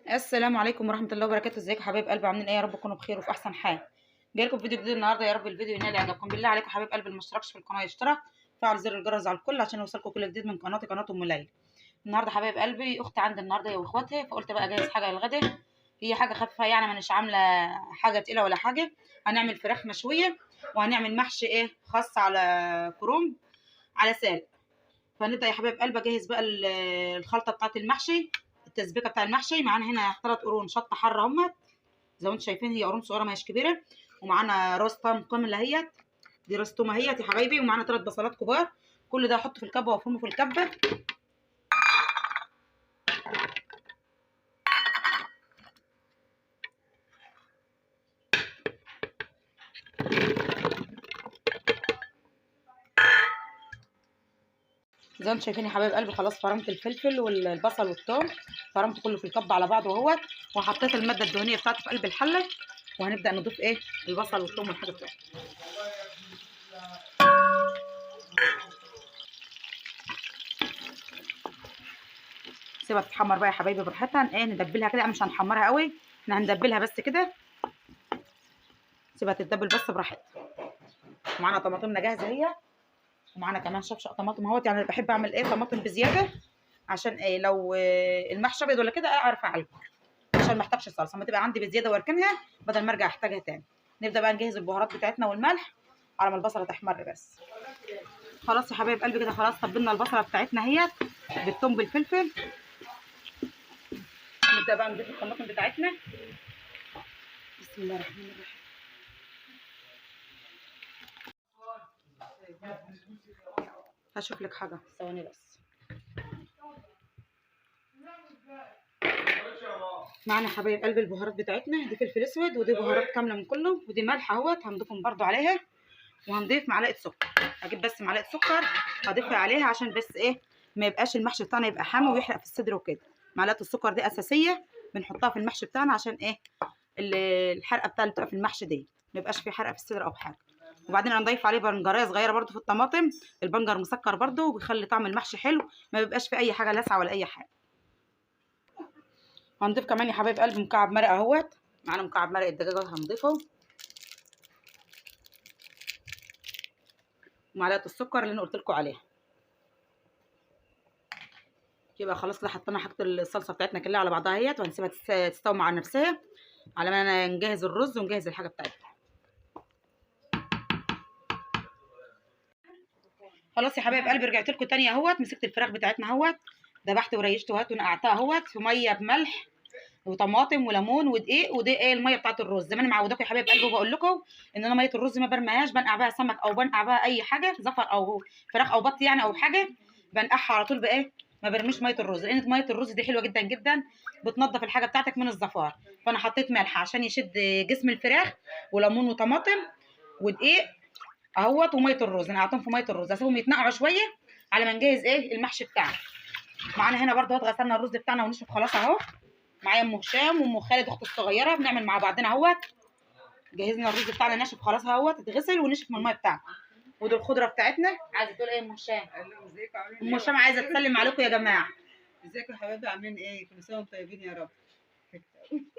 السلام عليكم ورحمه الله وبركاته. ازيكم حبايب قلبي؟ عاملين ايه؟ يا رب تكونوا بخير وفي احسن حال. جاي لكم فيديو جديد النهارده، يا رب الفيديو ينال اعجابكم. بالله عليكم حبايب قلبي اللي ما اشتركش في القناه يشترك، فعل زر الجرس على الكل عشان يوصلكم كل جديد من قناتي، قناه ام ليلى. النهارده حبايب قلبي اختي عندي النهارده هي واخواتها، فقلت بقى اجهز حاجه للغدا. هي حاجه خفيفه يعني، مانيش عامله حاجه تقيله ولا حاجه. هنعمل فراخ مشويه وهنعمل محشي ايه خاص على كروم على سالق. فنبدا يا حبايب قلبي اجهز بقى الخلطه بتاعه المحشي. التسبيكه بتاع المحشي معانا هنا 3 قرون شطه حاره هم زي ما انتم شايفين، هي قرون صغيره مش كبيره. ومعانا راس طم كامله اهيت، دي راس تومه اهيت يا حبايبي. ومعانا 3 بصلات كبار. كل ده احطه في الكبه وافرمه في الكبه. زي ما انتم شايفين يا حبايب قلبي، خلاص فرمت الفلفل والبصل والثوم، فرمت كله في الكبه على بعضه اهوت. وحطيت الماده الدهنيه بتاعته في قلب الحله. وهنبدا نضيف ايه البصل والثوم والحاجه بتاعته. سيبها تتحمر بقى يا حبايبي براحتها. ايه ندبلها كده، مش هنحمرها قوي، احنا هندبلها بس كده. سيبها تتدبل بس براحتها. معانا طماطمنا جاهزه اهي، ومعانا كمان شفشق طماطم اهوت. يعني انا بحب اعمل ايه طماطم بزياده، عشان ايه لو المحشي ابيض ولا كده اعرف اعالجه، عشان ما احتاجش صلصه. ما تبقى عندي بزياده واركنها بدل ما ارجع احتاجها تاني. نبدا بقى نجهز البهارات بتاعتنا والملح على ما البصله تحمر بس. خلاص يا حبايب قلبي كده، خلاص طبلنا البصله بتاعتنا اهيت بالثوم بالفلفل. نبدا بقى نضيف الطماطم بتاعتنا. بسم الله الرحمن الرحيم. هشوف لك حاجه ثواني بس. معانا حبايب قلبي البهارات بتاعتنا، دي فلفل اسود ودي بهارات كامله من كله ودي ملح اهوت هنضيفهم برده عليها. وهنضيف معلقه سكر، هجيب بس معلقه سكر هضيفها عليها عشان بس ايه ما يبقاش المحشي بتاعنا يبقى حامي ويحرق في الصدر وكده. معلقه السكر دي اساسيه بنحطها في المحشي بتاعنا عشان ايه الحرقه بتاعته بتبقى في المحشي دي ما يبقاش فيه حرقه في الصدر او حاجه. وبعدين هنضيف عليه بنجريه صغيره برده في الطماطم. البنجر مسكر برده وبيخلي طعم المحشي حلو، ما بيبقاش فيه اي حاجه لاسعه ولا اي حاجه. هنضيف كمان يا حبايب قلبي مكعب مرقه اهوت. معانا مكعب مرقه دجاجه هنضيفه، ومعلقه السكر اللي انا قلت لكم عليها. يبقى خلاص كده حطينا حاجه الصلصه بتاعتنا كلها على بعضها اهيت، وهنسيبها تستوي مع نفسها على ما نجهز الرز ونجهز الحاجه بتاعتنا. خلاص يا حبايب قلبي رجعت لكم تاني اهوت. مسكت الفراخ بتاعتنا اهوت، ذبحت وريشت اهوت ونقعتها اهوت في ميه بملح وطماطم وليمون ودقيق. ودي ايه الميه بتاعت الرز زي ما انا معوداكم يا حبايب قلبي، وبقول لكم ان انا ميه الرز ما برميهاش، بنقع بها سمك او بنقع بها اي حاجه زفر او فراخ او بط يعني او حاجه، بنقعها على طول بايه. ما برميش ميه الرز لان ميه الرز دي حلوه جدا جدا، بتنضف الحاجه بتاعتك من الزفار. فانا حطيت ملح عشان يشد جسم الفراخ وليمون وطماطم ودقيق اهوت وميه الرز. انا قعدتهم في ميه الرز اسيبهم يتنقعوا شويه على ما نجهز ايه المحشي بتاعنا. معانا هنا برده غسلنا الرز بتاعنا ونشف خلاص اهو. معايا ام هشام وام خالد اختي الصغيره بنعمل مع بعضنا اهوت. جهزنا الرز بتاعنا ناشف خلاص اهوت، اتغسل ونشف من الميه بتاعته. ودي الخضره بتاعتنا. عايزه تقول ايه ام هشام؟ ام هشام عايزه تسلم عليكم يا جماعه. ازيكم يا حبايبي؟ عاملين ايه؟ كل سنه وانتم طيبين يا رب.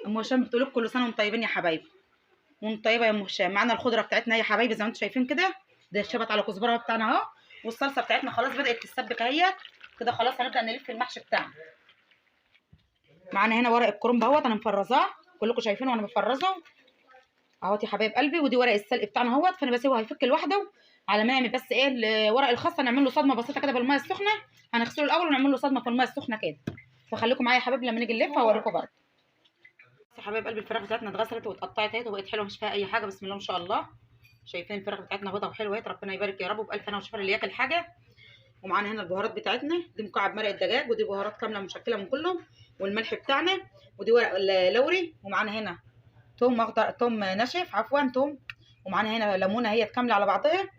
ام هشام بتقول لكم كل سنه وانتم طيبين يا حبايبي. وانتم طيبه يا ام هشام. معانا الخضره بتاعتنا يا حبايبي زي ما انتم شايفين كده، ده الشبت على كزبره بتاعنا اهو. والصلصه بتاعتنا خلاص بدات تتسبك اهي كده. خلاص هنبدا نلف المحشي بتاعنا. معانا هنا ورق الكرنب اهوت انا مفرزاه، كلكم شايفينه وانا مفرزه اهوت يا حبايب قلبي. ودي ورق السلق بتاعنا اهوت، فانا بسيبه هيفك لوحده على ما نعمل بس ايه ورق الخاصه. نعمل له صدمه بسيطه كده بالميه السخنه، هنغسله الاول ونعمل له صدمه في الميه السخنه كده. فخليكم معايا يا حبايبي لما نيجي نلفها هوريكم برده. يا حبايب قلبي الفراخ بتاعتنا اتغسلت واتقطعت اهي وبقت حلوه مش فيها اي حاجه، بسم الله ما شاء الله. شايفين الفراخ بتاعتنا بيضه وحلوه اهي، ربنا يبارك يا رب وبالف هنا وشفا اللي ياكل حاجه. ومعانا هنا البهارات بتاعتنا، دي مكعب مرق الدجاج ودي بهارات كامله مشكله من كله، والملح بتاعنا ودي ورق اللوري. ومعانا هنا توم اخضر، توم ناشف عفوا توم. ومعانا هنا ليمونه هي كامله على بعضها،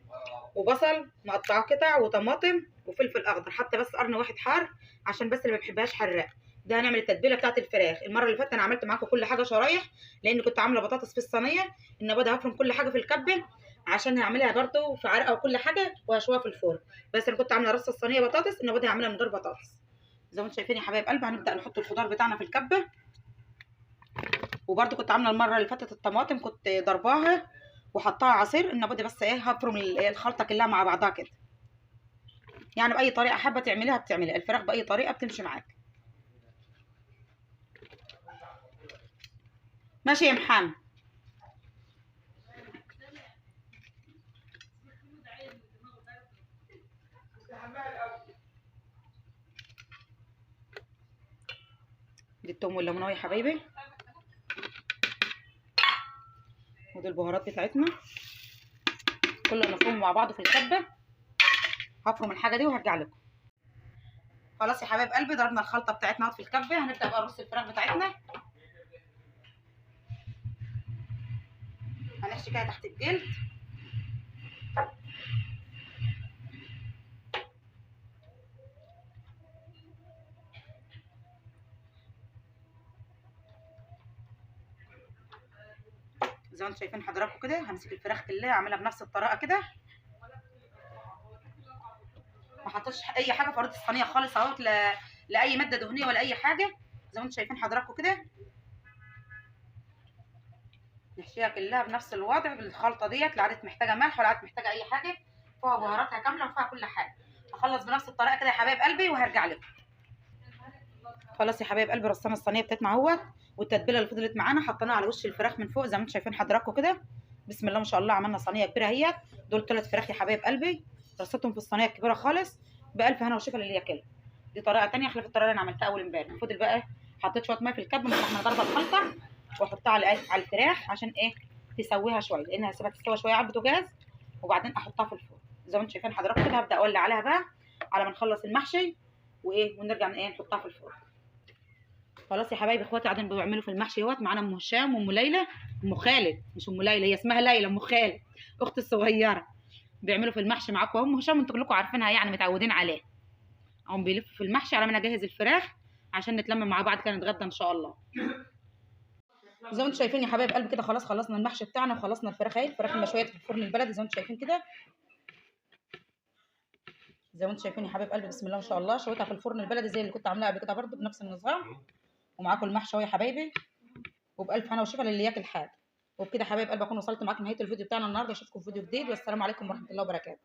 وبصل مقطعه قطع وطماطم وفلفل اخضر، حتى بس قرن واحد حار عشان بس اللي ما بيحبهاش حراق. ده هنعمل التتبيله بتاعت الفراخ. المره اللي فاتت انا عملت معاكم كل حاجه شرايح لان كنت عامله بطاطس في الصينيه. النهارده هفرم كل حاجه في الكبه عشان هعملها برده في عرقه وكل حاجه وهشويها في الفرن. بس انا كنت عامله رصه الصينيه بطاطس، النهارده هعملها من غير بطاطس. زي ما انتم شايفين يا حبايب قلبي هنبدا نحط الخضار بتاعنا في الكبه. وبرده كنت عامله المره اللي فاتت الطماطم، كنت ضرباها وحطها عصير. النبض بس ايه هفرم الخلطه كلها مع بعضها كده. يعني باي طريقه حابه تعمليها بتعمليها، الفراخ باي طريقه بتمشي معاك. ماشي يا محمد. دي التوم والليمون يا حبايبي، ودي البهارات بتاعتنا كلنا نفرمهم مع بعض في الكبه. هفرم الحاجه دي وهرجع لكم. خلاص يا حبايب قلبي، ضربنا الخلطه بتاعتنا في الكبه. هنبدا بقى نرص الفراخ بتاعتنا. هنحشي كده تحت الجلد. زي ما انتم شايفين حضراتكم كده. همسك الفراخ كلها اعملها بنفس الطريقه كده. ما حطيتش اي حاجه في ارض الصينيه خالص اهوت، لاي ماده دهنيه ولا اي حاجه. زي ما انتم شايفين حضراتكم كده. نحشيها كلها بنفس الوضع بالخلطه ديت. لا عادت محتاجه ملح ولا عادت محتاجه اي حاجه، فيها بهاراتها كامله وفيها كل حاجه. هخلص بنفس الطريقه كده يا حبايب قلبي وهرجع لكم. خلاص يا حبايب قلبي، رصينا الصينيه بتاعتنا اهوت، والتتبيله اللي فضلت معانا حطيناها على وش الفراخ من فوق زي ما انتم شايفين حضراتكم كده. بسم الله ما شاء الله، عملنا صينيه كبيره اهيت. دول 3 فراخ يا حبايب قلبي، رصيتهم في الصينيه الكبيره خالص. بالف هنا وشفا للي ياكلها. دي طريقه ثانيه خلاف الطريقه اللي انا عملتها اول امبارح. فضل بقى حطيت شويه ميه في الكب من احنا ضربه الخلطه، واحطها على الفراخ عشان ايه تسويها شويه، لانها هسيبها تستوي شويه على البوتاجاز وبعدين احطها في الفرن. زي ما انتم شايفين حضراتكم كده. هبدا اولع عليها بقى على ما نخلص المحشي وايه ونرجع ايه نحطها في الفرن. خلاص يا حبايبي اخواتي، قاعدين بيعملوا في المحشي اهوت. معانا ام هشام وام ليلى، ام خالد مش ام ليلى، هي اسمها ليلى، ام خالد اختي الصغيره. بيعملوا في المحشي معاكم. ام هشام انتوا كلكم عارفينها يعني متعودين عليه. هم بيلفوا في المحشي على ما انا اجهز الفراخ عشان نتلم مع بعض كده نتغدى ان شاء الله. زي ما انتم شايفين يا حبايب قلبي كده، خلاص خلصنا المحشي بتاعنا وخلصنا الفراخ اهي. الفراخ المشويه في الفرن البلدي زي ما انتم شايفين كده. زي ما انتم شايفين يا حبايب قلبي بسم الله ما شاء الله، شويتها في الفرن البلدي زي اللي كنت عاملاها قبل كده برده بنفس النظام. ومعاكم المحشي اهو يا حبايبي، وبألف هنا وشفا للي ياكل حاجه. وبكده حبايب قلبي اكون وصلت معاكم نهايه الفيديو بتاعنا النهارده. اشوفكم في فيديو جديد، والسلام عليكم ورحمه الله وبركاته.